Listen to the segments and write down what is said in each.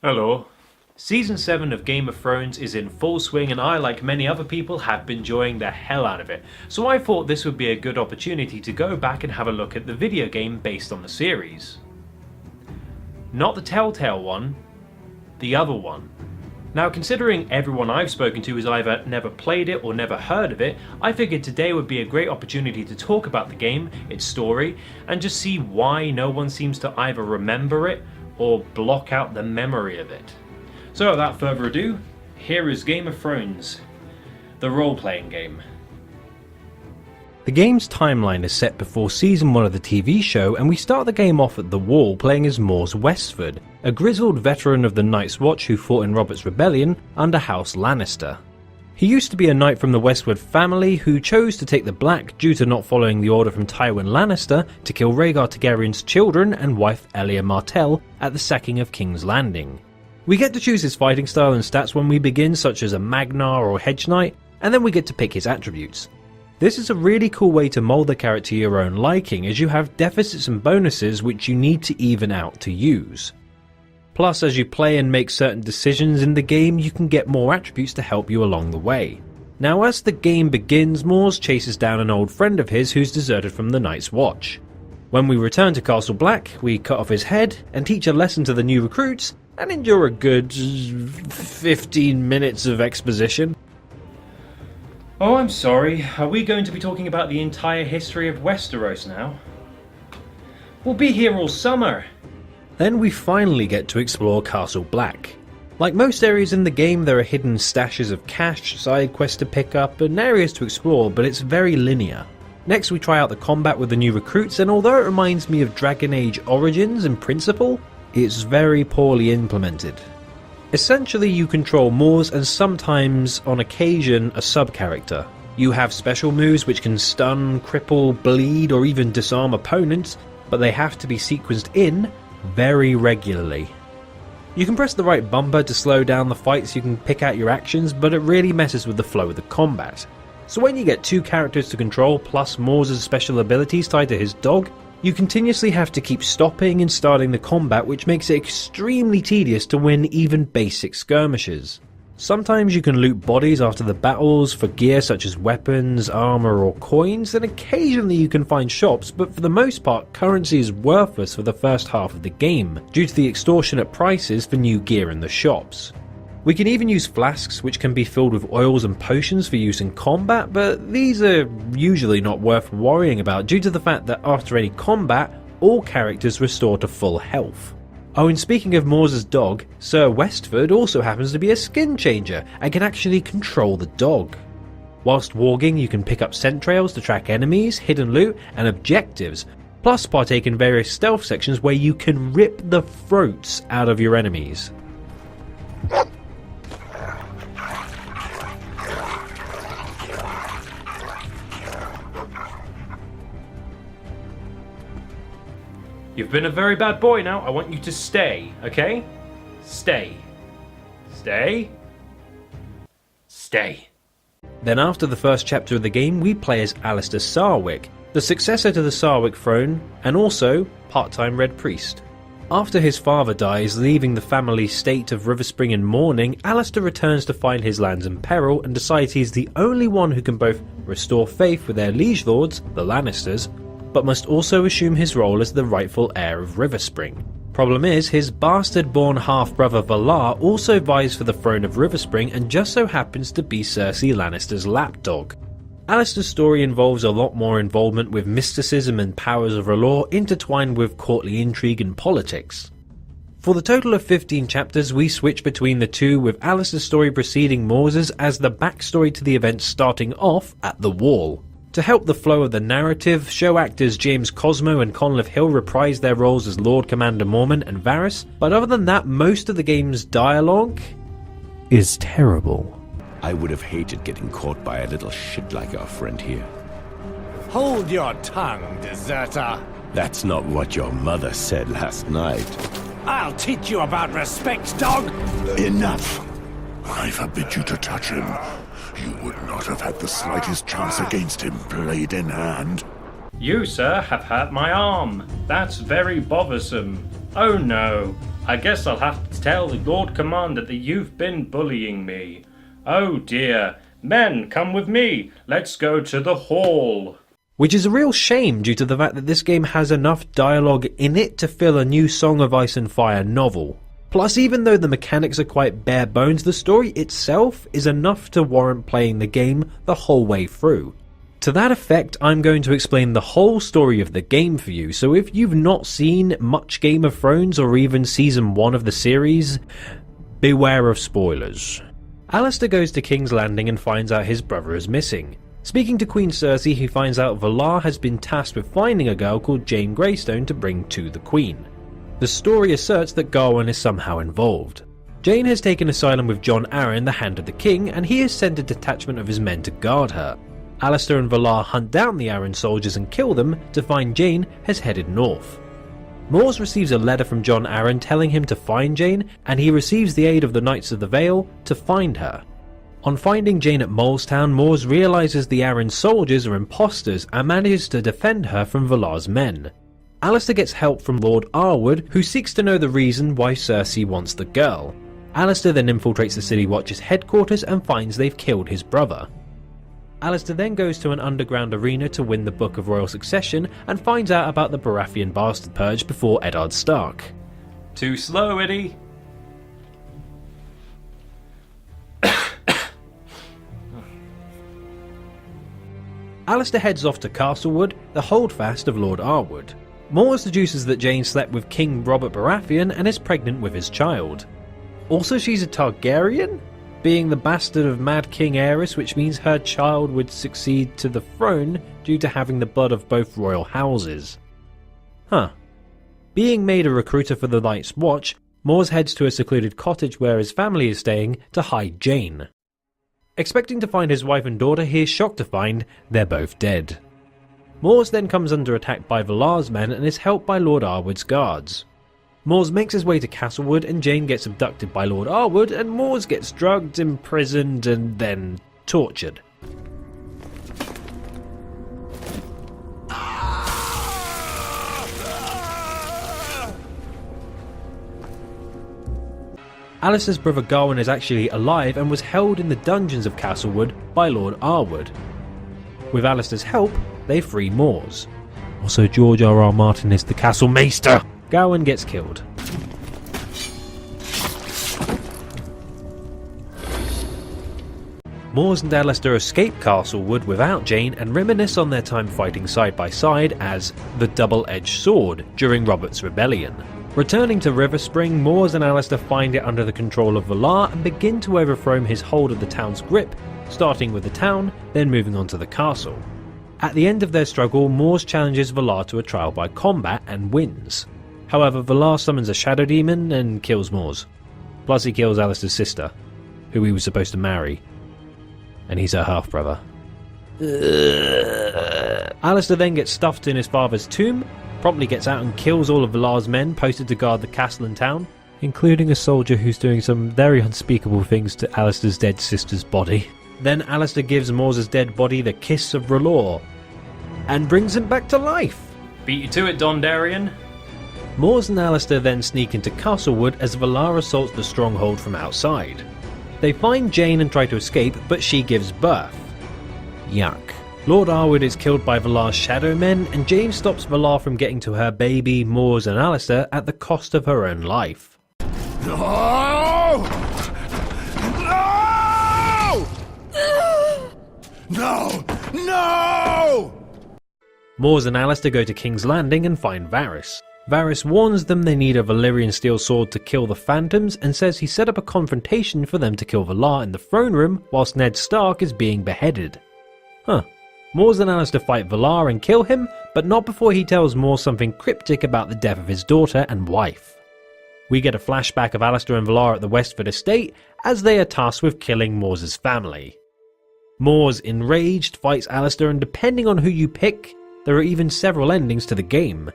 Hello. Season 7 of Game of Thrones is in full swing and I, like many other people, have been enjoying the hell out of it. So I thought this would be a good opportunity to go back and have a look at the video game based on the series. Not the Telltale one, the other one. Now, considering everyone I've spoken to has either never played it or never heard of it, I figured today would be a great opportunity to talk about the game, its story, and just see why no one seems to either remember it or block out the memory of it. So without further ado, here is Game of Thrones, the role-playing game. The game's timeline is set before season 1 of the TV show, and we start the game off at the Wall playing as Mors Westford, a grizzled veteran of the Night's Watch who fought in Robert's Rebellion under House Lannister. He used to be a knight from the Westwood family who chose to take the Black due to not following the order from Tywin Lannister to kill Rhaegar Targaryen's children and wife Elia Martell at the sacking of King's Landing. We get to choose his fighting style and stats when we begin, such as a Magnar or Hedge Knight, and then we get to pick his attributes. This is a really cool way to mould the character to your own liking, as you have deficits and bonuses which you need to even out to use. Plus, as you play and make certain decisions in the game, you can get more attributes to help you along the way. Now, as the game begins, Mors chases down an old friend of his who's deserted from the Night's Watch. When we return to Castle Black, we cut off his head and teach a lesson to the new recruits and endure a good 15 minutes of exposition. Oh, I'm sorry, are we going to be talking about the entire history of Westeros now? We'll be here all summer! Then we finally get to explore Castle Black. Like most areas in the game, there are hidden stashes of cash, side quests to pick up, and areas to explore, but it's very linear. Next we try out the combat with the new recruits, and although it reminds me of Dragon Age Origins in principle, it's very poorly implemented. Essentially, you control Mors and sometimes, on occasion, a sub-character. You have special moves which can stun, cripple, bleed, or even disarm opponents, but they have to be sequenced in very regularly. You can press the right bumper to slow down the fight so you can pick out your actions, but it really messes with the flow of the combat. So when you get two characters to control plus Mors' special abilities tied to his dog, you continuously have to keep stopping and starting the combat, which makes it extremely tedious to win even basic skirmishes. Sometimes you can loot bodies after the battles for gear such as weapons, armor or coins, and occasionally you can find shops, but for the most part currency is worthless for the first half of the game, due to the extortionate prices for new gear in the shops. We can even use flasks which can be filled with oils and potions for use in combat, but these are usually not worth worrying about due to the fact that after any combat, all characters restore to full health. Oh, and speaking of Mors' dog, Sir Westford also happens to be a skin changer and can actually control the dog. Whilst warging, you can pick up scent trails to track enemies, hidden loot and objectives, plus partake in various stealth sections where you can rip the throats out of your enemies. You've been a very bad boy now, I want you to stay, okay? Stay. Stay. Stay. Then after the first chapter of the game, we play as Alistair Sarwyck, the successor to the Sarwyck throne, and also part-time Red Priest. After his father dies, leaving the family state of Riverspring in mourning, Alistair returns to find his lands in peril and decides he's the only one who can both restore faith with their liege lords, the Lannisters, but must also assume his role as the rightful heir of Riverspring. Problem is, his bastard-born half-brother Valar also vies for the throne of Riverspring and just so happens to be Cersei Lannister's lapdog. Alistair's story involves a lot more involvement with mysticism and powers of R'hllor intertwined with courtly intrigue and politics. For the total of 15 chapters, we switch between the two, with Alistair's story preceding Mors's as the backstory to the events starting off at the Wall. To help the flow of the narrative, show actors James Cosmo and Conleth Hill reprise their roles as Lord Commander Mormont and Varys, but other than that, most of the game's dialogue is terrible. I would have hated getting caught by a little shit like our friend here. Hold your tongue, deserter! That's not what your mother said last night. I'll teach you about respect, dog! Enough! I forbid you to touch him. You would not have had the slightest chance against him, blade in hand. You, sir, have hurt my arm. That's very bothersome. Oh no. I guess I'll have to tell the Lord Commander that you've been bullying me. Oh dear. Men, come with me. Let's go to the hall. Which is a real shame due to the fact that this game has enough dialogue in it to fill a new Song of Ice and Fire novel. Plus, even though the mechanics are quite bare bones, the story itself is enough to warrant playing the game the whole way through. To that effect, I'm going to explain the whole story of the game for you, so if you've not seen much Game of Thrones or even Season 1 of the series, beware of spoilers. Alistair goes to King's Landing and finds out his brother is missing. Speaking to Queen Cersei, he finds out Valar has been tasked with finding a girl called Jane Greystone to bring to the Queen. The story asserts that Gawain is somehow involved. Jane has taken asylum with Jon Arryn, the Hand of the King, and he has sent a detachment of his men to guard her. Alistair and Valar hunt down the Arryn soldiers and kill them to find Jane has headed north. Mors receives a letter from Jon Arryn telling him to find Jane, and he receives the aid of the Knights of the Vale to find her. On finding Jane at Molestown, Mors realises the Arryn soldiers are imposters and manages to defend her from Valar's men. Alistair gets help from Lord Arwood, who seeks to know the reason why Cersei wants the girl. Alistair then infiltrates the City Watch's headquarters and finds they've killed his brother. Alistair then goes to an underground arena to win the Book of Royal Succession and finds out about the Baratheon Bastard Purge before Eddard Stark. Too slow, Eddie. Alistair heads off to Castlewood, the holdfast of Lord Arwood. Mors deduces that Jane slept with King Robert Baratheon and is pregnant with his child. Also, she's a Targaryen, being the bastard of Mad King Aerys, which means her child would succeed to the throne due to having the blood of both royal houses. Being made a recruiter for the Night's Watch, Mors heads to a secluded cottage where his family is staying to hide Jane. Expecting to find his wife and daughter, he is shocked to find they're both dead. Mors then comes under attack by Valar's men and is helped by Lord Arwood's guards. Mors makes his way to Castlewood and Jane gets abducted by Lord Arwood, and Mors gets drugged, imprisoned and then tortured. Alistair's brother Gawain is actually alive and was held in the dungeons of Castlewood by Lord Arwood. With Alistair's help, they free Mors. Also, George R.R. Martin is the Castle Maester. Gawain gets killed. Mors and Alistair escape Castlewood without Jane and reminisce on their time fighting side by side as the Double-Edged Sword during Robert's Rebellion. Returning to Riverspring, Mors and Alistair find it under the control of Valar and begin to overthrow his hold of the town's grip, starting with the town, then moving on to the castle. At the end of their struggle, Mors challenges Valar to a trial by combat and wins. However, Valar summons a shadow demon and kills Mors. Plus he kills Alistair's sister, who he was supposed to marry. And he's her half-brother. Alistair then gets stuffed in his father's tomb, promptly gets out and kills all of Valar's men posted to guard the castle and town, including a soldier who's doing some very unspeakable things to Alistair's dead sister's body. Then Alistair gives Mors' dead body the kiss of R'hllor, and brings him back to life. Beat you to it, Dondarrion. Mors and Alistair then sneak into Castlewood as Valar assaults the stronghold from outside. They find Jane and try to escape, but she gives birth. Yuck. Lord Arwood is killed by Valar's shadow men, and Jane stops Valar from getting to her baby, Mors and Alistair, at the cost of her own life. No! No! No! No! Mors and Alistair go to King's Landing and find Varys. Varys warns them they need a Valyrian steel sword to kill the Phantoms and says he set up a confrontation for them to kill Valar in the throne room whilst Ned Stark is being beheaded. Mors and Alistair fight Valar and kill him, but not before he tells Mors something cryptic about the death of his daughter and wife. We get a flashback of Alistair and Valar at the Westford estate as they are tasked with killing Mors' family. Mors, enraged, fights Alistair, and depending on who you pick, there are even several endings to the game.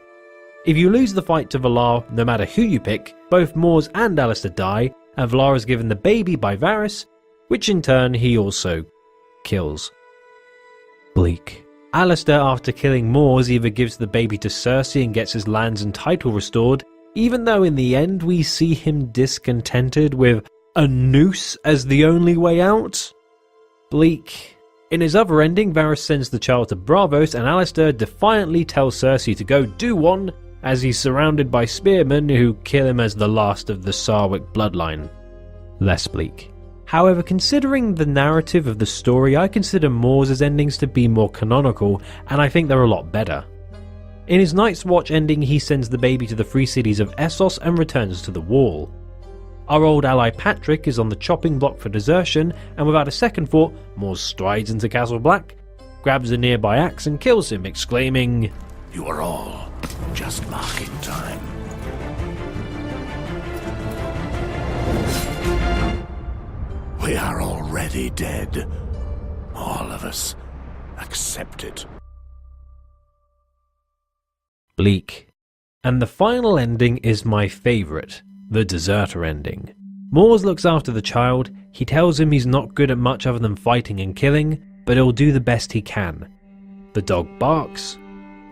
If you lose the fight to Valar, no matter who you pick, both Mors and Alistair die, and Valar is given the baby by Varys, which in turn he also kills. Bleak. Alistair, after killing Mors, either gives the baby to Cersei and gets his lands and title restored, even though in the end we see him discontented with a noose as the only way out. Bleak. In his other ending, Varys sends the child to Braavos and Alistair defiantly tells Cersei to go do one as he's surrounded by spearmen who kill him as the last of the Sarwick bloodline. Less bleak. However, considering the narrative of the story, I consider Mors' endings to be more canonical, and I think they're a lot better. In his Night's Watch ending, he sends the baby to the free cities of Essos and returns to the Wall. Our old ally Patrick is on the chopping block for desertion, and without a second thought, Mors strides into Castle Black, grabs a nearby axe and kills him, exclaiming, You are all just marking time. We are already dead. All of us. Accept it. Bleak. And the final ending is my favourite, the deserter ending. Mors looks after the child, he tells him he's not good at much other than fighting and killing, but he'll do the best he can. The dog barks,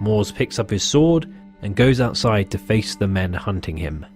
Mors picks up his sword, and goes outside to face the men hunting him.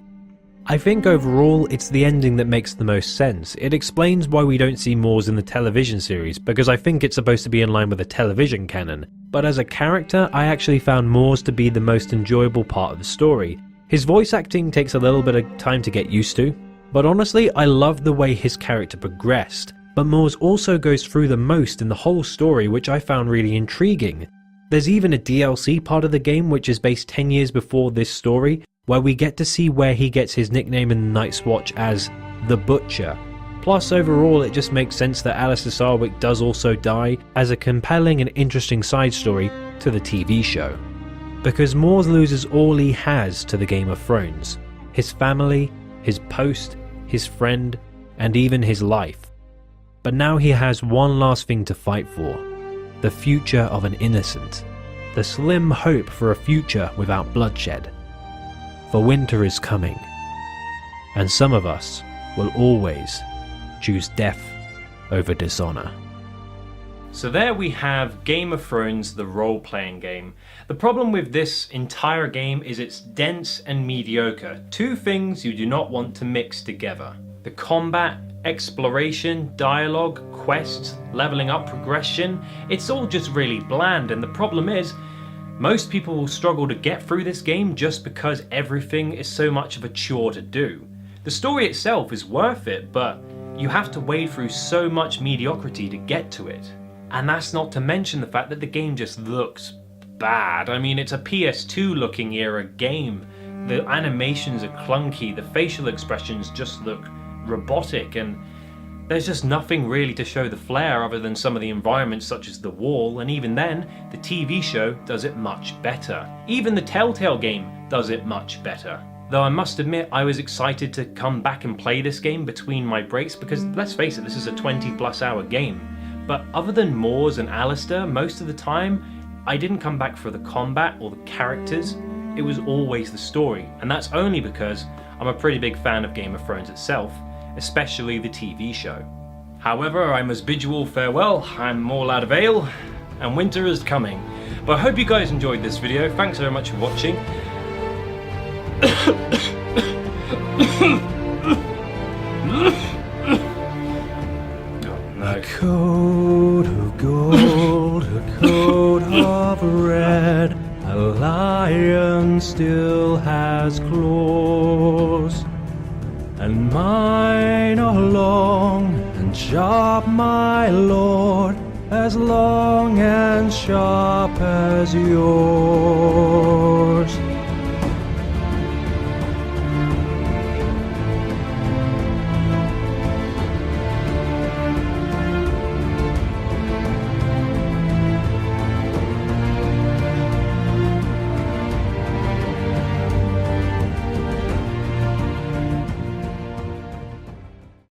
I think overall it's the ending that makes the most sense. It explains why we don't see Mors in the television series, because I think it's supposed to be in line with the television canon. But as a character, I actually found Mors to be the most enjoyable part of the story. His voice acting takes a little bit of time to get used to, but honestly I love the way his character progressed. But Mors also goes through the most in the whole story, which I found really intriguing. There's even a DLC part of the game which is based 10 years before this story, where we get to see where he gets his nickname in the Night's Watch as The Butcher. Plus overall it just makes sense that Alistair Sarwick does also die as a compelling and interesting side story to the TV show. Because Mors loses all he has to the Game of Thrones. His family, his post, his friend, and even his life. But now he has one last thing to fight for. The future of an innocent. The slim hope for a future without bloodshed. For winter is coming, and some of us will always choose death over dishonor. So there we have Game of Thrones, the role-playing game. The problem with this entire game is it's dense and mediocre, two things you do not want to mix together. The combat, exploration, dialogue, quests, leveling up, progression, it's all just really bland, and the problem is, most people will struggle to get through this game just because everything is so much of a chore to do. The story itself is worth it, but you have to wade through so much mediocrity to get to it. And that's not to mention the fact that the game just looks bad. I mean, it's a PS2 looking era game. The animations are clunky, the facial expressions just look robotic, and there's just nothing really to show the flair other than some of the environments such as the Wall, and even then, the TV show does it much better. Even the Telltale game does it much better. Though I must admit I was excited to come back and play this game between my breaks because, let's face it, this is a 20+ hour game. But other than Mors and Alistair, most of the time, I didn't come back for the combat or the characters, it was always the story. And that's only because I'm a pretty big fan of Game of Thrones itself, especially the TV show. However, I must bid you all farewell, I'm all out of ale, and winter is coming. But I hope you guys enjoyed this video, thanks very much for watching. A coat of gold, a coat of red, a lion still has claws, and mine are long and sharp, my lord, as long and sharp as yours.